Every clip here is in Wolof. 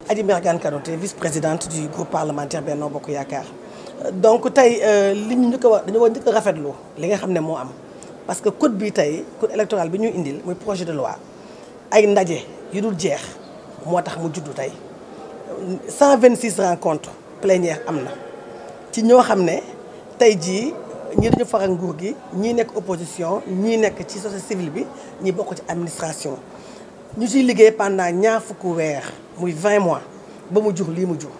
Adji Mergane Kanouté vice-présidente du groupe parlementaire Benno Bokk Yaakaar donc tey li ñu njëkk a wax dañoo njëkk a rafetlu li nga xam ne moo am parce que code bi tey code électoral bi ñu indil muy projet de loi ay ndaje yu dul jeex moo tax mu juddu tey 126 rencontres plénières am na ci ñoo xam ne tey jii ñii dañu faral nguur gi ñii nekk opposition ñii nekk ci société civile bi ñii bokk ci administration ñu ciy liggéey pendant ñaar fukki weer muy 20 mois ba mu jur lii mu jur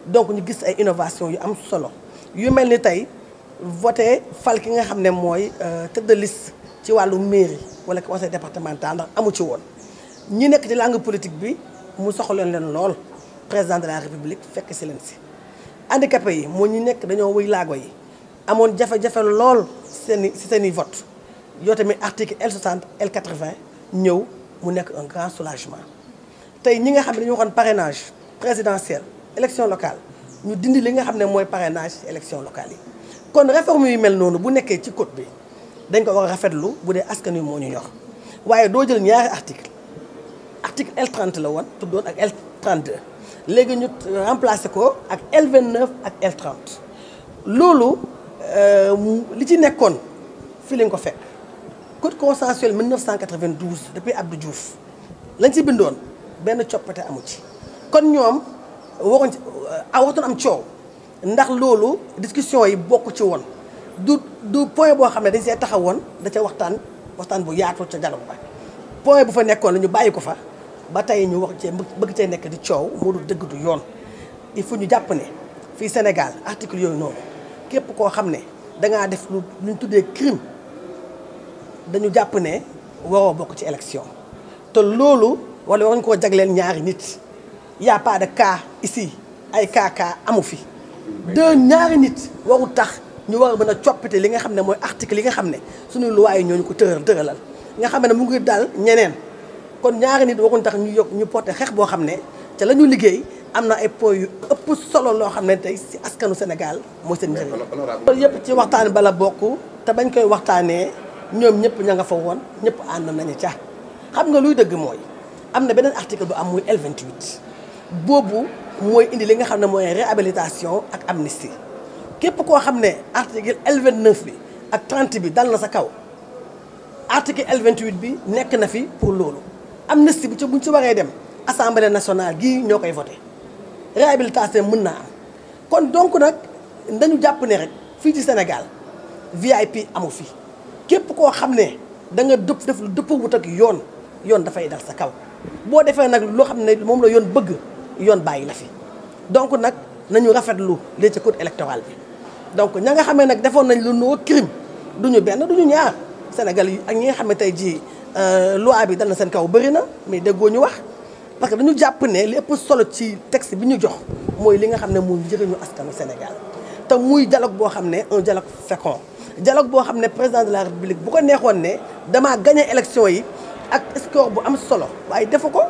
donc ñu gis ay innovation yu am solo yu mel ni tey voté fal ki nga xam ne mooy tête de liste ci wàllu mairie wala conseil départemental ndax amu ci woon ñi nekk ci langue politique bi mu soxaloon leen lool président de la république fekk si leen si handicapé yi moo ñu nekk dañoo wëy laago yi amoon jafe-jafe lool seeni vote yoo tamit article L60 L80 ñëw mu nekk un grand soulagement tey ñi nga xam ne dañu waxoon parrainage présidentiel élection locale ñu dindi li nga xam ne mooy parrainage ci élection locale yi kon réforme yu mel noonu bu nekkee ci code bi dañ ko war a rafetlu bu dee askan wi moo ñu ñor waaye doo jël ñaari article L30 la woon tuddoon ak L32 léegi ñu remplacé ko ak L29 ak L30 loolu li ci nekkoon fii lañ ko fekk code consensuel 1992 depuis Abdou Diouf lañ ci bindoon benn coppite amu ci kon ñoom waroon ci waratoon am coow ndax loolu discussion yi bokk ci woon du point boo xam ne dañ see taxawoon da ca waxtaan bu yaatu ca dialogue ba point bu fa nekkoon la ñu bàyyi ko fa ba tey ñu wax cee bëgg cee nekk di coow moo du dëgg du yoon il faut ñu jàpp ne fii Sénégal article yooyu noonu képp koo xam ne dangaa def lu ñu tuddee crime dañu jàpp ne waroo bokk ci élection te loolu wala waruñu koo jagleel ñaari nit y a pas de cas ici ay cas amu fi ñaari nit waru tax ñu war a mën a coppite li nga xam ne mooy article yi nga xam ne suñu loi yi ñooñu ko tëralal nga xam ne mu ngi dal ñeneen kon ñaari nit waruñ tax ñu porté xeex boo xam ne ca la ñu liggéey am na ay points yu ëpp solo loo xam ne tey si askanu Sénégal mooy seen njëriñ loolu yëpp ci waxtaan bala bokk te bañ koy waxtaanee ñoom ñëpp ña nga fa woon ñëpp ànd nañu ca xam nga luy dëgg mooy am na beneen article bu am muy L28 boobu mooy indi li nga xam ne mooy réhabilitation ak amnistie képp koo xam ne article L29 bi ak 30 bi dal na sa kaw article L28 bi nekk na fi pour loolu amnistie bi ci buñ ci waree dem assemblée nationale gii ñoo koy voté réhabilitation mën naa am kon donc nag dañu jàpp ne rek fii ci Sénégal VIP amu fi képp koo xam ne da nga def lu dëppwut ak yoon dafay dal sa kaw boo defee nag loo xam ne moom la yoon bëgg yoon bàyyi la fi donc nag nañu rafetlu li ci code électoral bi donc ña nga xamee nag defoon nañ lu noo crime duñu benn duñu ñaar Sénégal yi ak ñi nga xam ne tey jii loi bi dal na seen kaw bëri na mais déggoo ñu wax parce que dañu jàpp ne li ëpp solo ci texte bi ñu jox mooy li nga xam ne muy njëriñu askanu Sénégal te muy dialogue boo xam ne un dialogue fécond dialogue boo xam ne président de la République bu ko neexoon ne damaa gagné élection yi ak score bu am solo waaye defu ko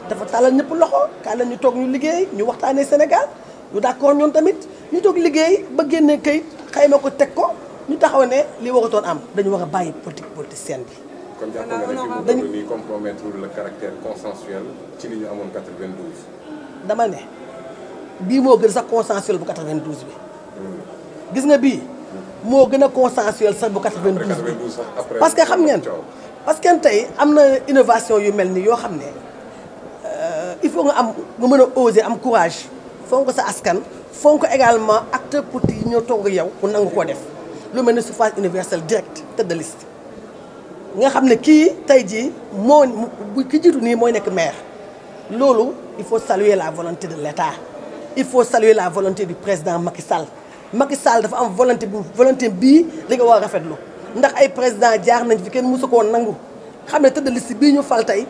dafa tàllal ñëpp loxo kaa la ñu toog ñu liggéey ñu waxtaanee Sénégal ñu d'accord ñoom tamit ñu toog liggéey ba génne kayit xayma ko teg ko ñu taxaw ne li waratoon am dañu war a bàyyi politicienne bi. kon jàpp nga ne fi mu toll nii compromettre le caractère consensuel ci li ñu amoon 92. dama ne bii moo gën sax consensuel bu 92 bi. gis nga bii moo gën a consensuel sax bu 92 bi. parce que xam ngeen parce que tey am na innovation yu mel ni yoo xam ne il faut nga mën a oser am courage fonk sa askan fonk également acteur politique yi ñoo toog yow mu nangu koo def lu mel ni suffrage universel direct tête de liste nga xam ne kii tey jii ki jiitu nii mooy nekk maire loolu il faut saluer la volonté de l'État il faut saluer la volonté du président Macky Sall dafa am volonté bii li nga war a rafetlu ndax ay président jaar nañ fi kenn mosu ko woon nangu xam ne tête de liste bii ñu fal tey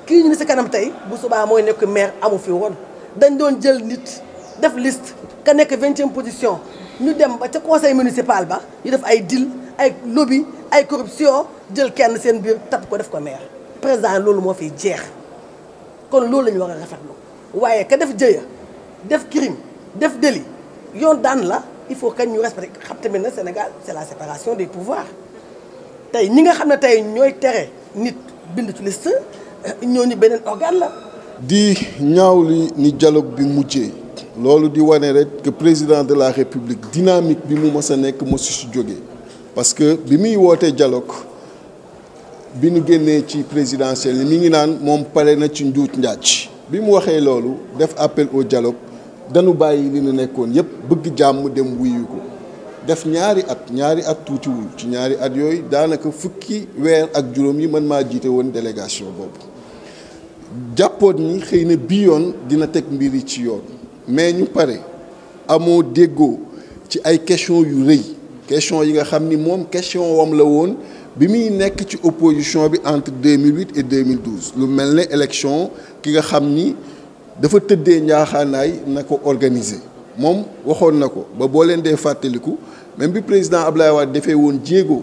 kii ñu ni si kanam tey bu subaa mooy nekk maire amu fi woon dañ doon jël nit def liste ka nekk 20e position ñu dem ba ca conseil municipal ba ñu def ay deal ay lobby ay corruption jël kenn seen biir tapp ko def ko maire président loolu moo fiy jeex kon loolu la ñu war a rafetlu waaye ka def jëya def crime def délit yoon daan la il faut que ñu respecté xam tamit na Sénégal c'est la séparation des pouvoirs tey ñi nga xam ne tey ñooy tere nit bind ci liste ñooñu beneen organe la di ñaawli ni dialogue bi mujjee loolu di wane rek que président de la république dynamique bi mu mës a nekk mosu si jógee parce que bi muy wootee dialogue bi ñu génnee ci présidentielle mi ngi naan moom pare na ci njuuj njaaj bi mu waxee loolu def appel au dialogue dañu bàyyi li ñu nekkoon yépp bëgg jàmm dem wuyu ko def ñaari at tuutiwul ci ñaari at yooyu daanaka fukki weer ak juróom yi man maa jiite woon délégation boobu jàppoon ni xëy na bii yoon dina teg mbir yi ci yoon mais ñu pare amoo déggoo ci ay question yu rëy question yi nga xam ni moom question wam la woon bi muy nekk ci opposition bi entre 2008 et 2012 lu mel ne élection ki nga xam ni dafa tëddee njaaxaanaay na ko organiser moom waxoon na ko ba boo leen dee fàttaliku même bi président Abdoulaye Wade defee woon jéego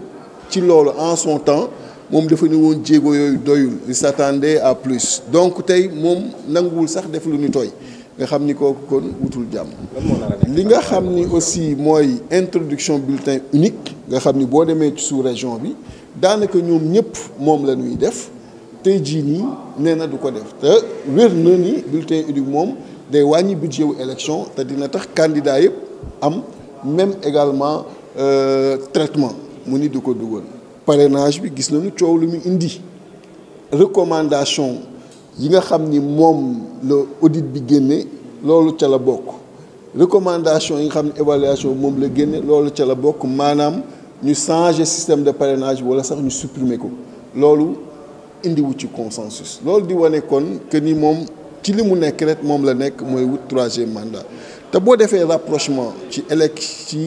ci loolu en son temps moom dafa ne woon jéego yooyu doyul il s'attendait à plus donc tey moom nanguwul sax def lu ñu tooy nga xam ni kooku kon wutul jàmm. li nga xam ni aussi mooy introduction bulletin unique nga xam ni boo demee ci sous-région bi daanaka ñoom ñëpp moom la ñuy def tey jii nii nee na du ko def te wér na ni bulletin unique moom day wàññi budget wu élection te dina tax candidat yëpp am même également traitement mu ni du ko dugal. parrainage bi gis nañu coow lu mu indi recommandation yi nga xam ni moom la audit bi génne loolu ca la bokk recommandation yi nga xam ne évaluation moom la génne loolu ca la bokk maanaam ñu changer système de parrainage wala sax ñu supprimer ko loolu indiwu ci consensus loolu di wane kon que ni moom ci li mu nekk rek moom la nekk mooy wut troisième mandat te boo defee rapprochement ci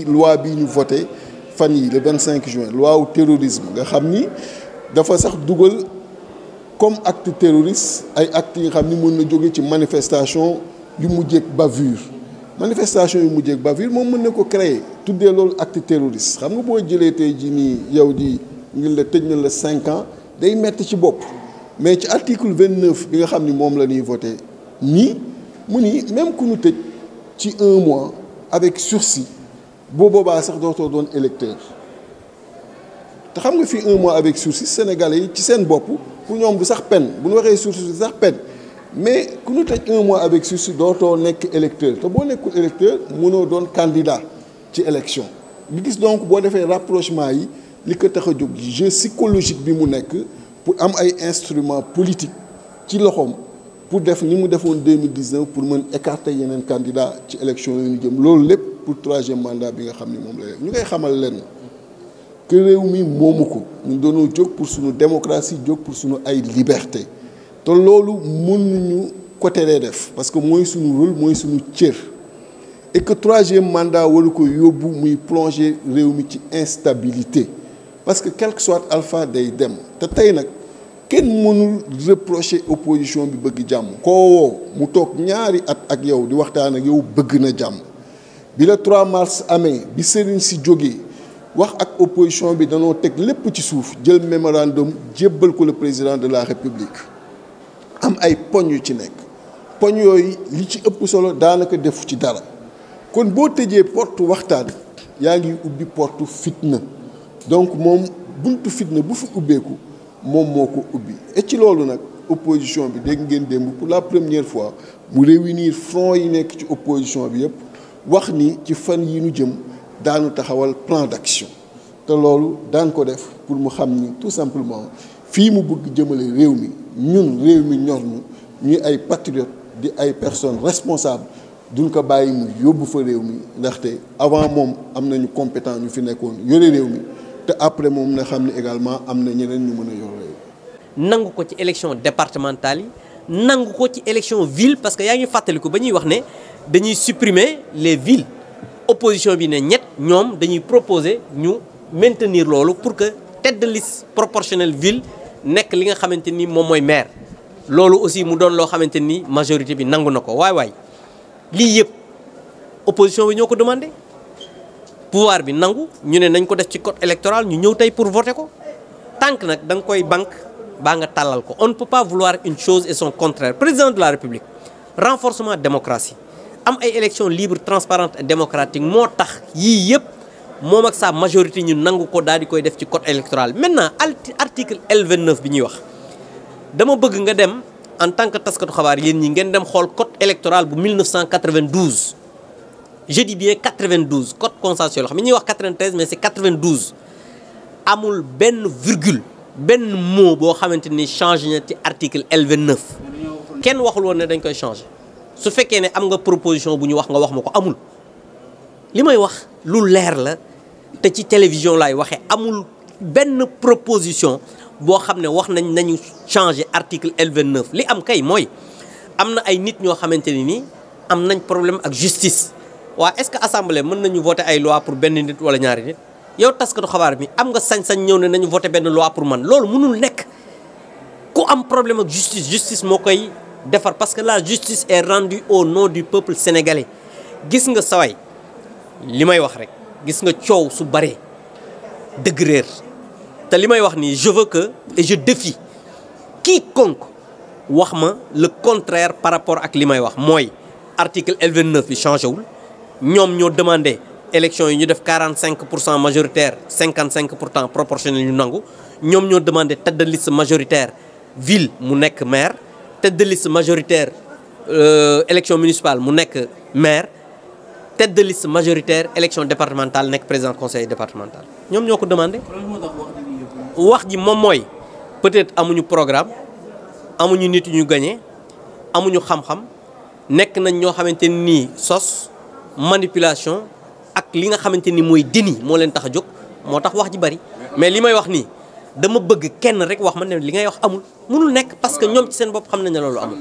loi bi ñu voté fan yi le 25 juin loi wu terrorisme nga xam ni dafa sax dugal comme acte terroriste ay actes yi nga xam ni mën na jóge ci manifestation yu mujjeeg bavure moom mën na ko créer tuddee loolu acte terroriste xam nga boo jëlee tey ji nii yow di ngir la tëj na la 5 ans day metti ci bopp mais ci article 29 bi nga xam ni moom la ñuy voté nii mu ni même ku ñu tëj ci 1 mois avec sursis boo boobaa sax dootoo doon électeur te xam nga fii 1 mois avec sursis sénégalais yi ci seen bopp pour ñoom du sax peine bu ñu waxee sursis du sax peine mais ku ñu tëj 1 mois avec sursis dootoo nekk électeur te boo nekkul électeur mënoo doon candidat ci élection bi gis donc boo defee rapprochement yi li ko tax a jóg jeu psychologique bi mu nekk pour am ay instruments politiques ci loxoom pour def ni mu defoon 2019 pour mën écarter yeneen candidat ci élection yi ñu jëm loolu lépp pour troisième mandat bi nga xam ni moom la ñu koy xamal leen que réew mi moomu ko ñu doonoo jóg pour suñu démocratie jóg pour suñu ay liberté te loolu mënuñu ko teree def parce que mooy suñu rôle mooy suñu cër et que troisième mandat waru ko yóbbu muy plonger réew mi ci instabilité parce que quel que soit alpha day dem te tey nag kenn mënul reprocher opposition bi bëgg jàmm koo woo mu toog ñaari at ak yow di waxtaan ak yow bëgg na jàmm bi la 3 mars amee bi sëriñ si jógee wax ak opposition bi danoo teg lépp ci suuf jël mémorandum jébbal ko le président de la république am ay poñ yu ci nekk poñ yooyu li ci ëpp solo daanaka defu ci dara kon boo tëjee porte waxtaan yaa ngi ubbi porte fitna donc moom buntu fitna bu fi ubbeeku moom moo ko ubbi et ci loolu nag opposition bi dégg ngeen démb pour la première fois mu réunir front yi nekk ci opposition bi yëpp wax ni ci fan yi ñu jëm daanu taxawal plan d'action te loolu daan ko def pour mu xam ni tout simplement fii mu bëgg jëmale réew mi ñun réew mi ñor ñu ñuy ay patriotes di ay personnes responsables duñ ko bàyyi mu yóbbu fa réew mi ndaxte avant moom am nañu compétent ñu fi nekkoon yore réew mi te après moom na xam ne également am na ñeneen ñu mën a yor réew. nangu ko ci élection départementale yi nangu ko ci élection ville parce que yaa ngi fàttaliku ba ñuy wax ne dañuy supprimer les villes opposition bi ne ñett ñoom dañuy proposer ñu maintenir loolu pour que tête de liste proportionnelle ville nekk li nga xamante ni moom mooy maire loolu aussi mu doon loo xamante ni majorité bi nangu na ko waay lii yëpp opposition bi ñoo ko demandé pouvoir bi nangu ñu ne nañ ko def ci code électoral ñu ñëw tey pour voter ko tànk nag da nga koy banque baa nga tàllal ko on ne peut pas vouloir une chose et son contraire président de la république renforcement démocratie am ay élections libres transparentes et démocratiques moo tax yii yëpp moom ak sa majorité ñu nangu ko daal di koy def ci code électoral maintenant article L29 bi ñuy wax dama bëgg nga dem en tant que taskatu xabaar yéen ñi ngeen dem xool code électoral bu 1992 je dis bien 92 code consensuel xam ne ñuy wax 93 mais c'est 92 amul benn virgule benn mot boo xamante ni changé na ci article L29 kenn waxul woon ne dañ koy changé su fekkee ne am nga proposition bu ñu wax nga wax ma ko amul li may wax lu leer la te ci télévision laay waxee amul benn proposition boo xam ne wax nañu changer article L29 li am kay mooy am na ay nit ñoo xamante ni nii am nañ problème ak justice waa est-ce que assemblée mën nañu voter ay loi pour benn nit wala ñaari nit yow taskatu xabaar bi am nga sañ-sañ ñëw ne nañu voter benn loi pour man loolu mënul nekk ku am problème ak justice moo koy defar parce que la justice est rendue au nom du peuple sénégalais gis nga saway li may wax rek gis nga coow su baree dëgg réer te li may wax nii je veux que et je défie quiconque wax ma le contraire par rapport ak li may wax mooy article L29 bi changé wul ñoom ñoo demandé élection yi ñu def 45% majoritaire 55% proportionnel ñu nangu ñoom ñoo demandé tête de liste majoritaire ville mu nekk maire tête de liste majoritaire élection municipale mu nekk maire tête de liste majoritaire élection départementale nekk président conseil départemental ñoom ñoo ko demandé. wax ji moom mooy peut-être amuñu programme amuñu nit ñu gagné amuñu xam-xam nekk nañ ñoo xamante ni sos manipulation ak li nga xamante ni mooy déni moo leen tax a jóg moo tax wax ji bari mais li may wax nii dama bëgg kenn rek wax ma ne li ngay wax amul mënul nekk parce que ñoom ci seen bopp xam nañ ne loolu amul.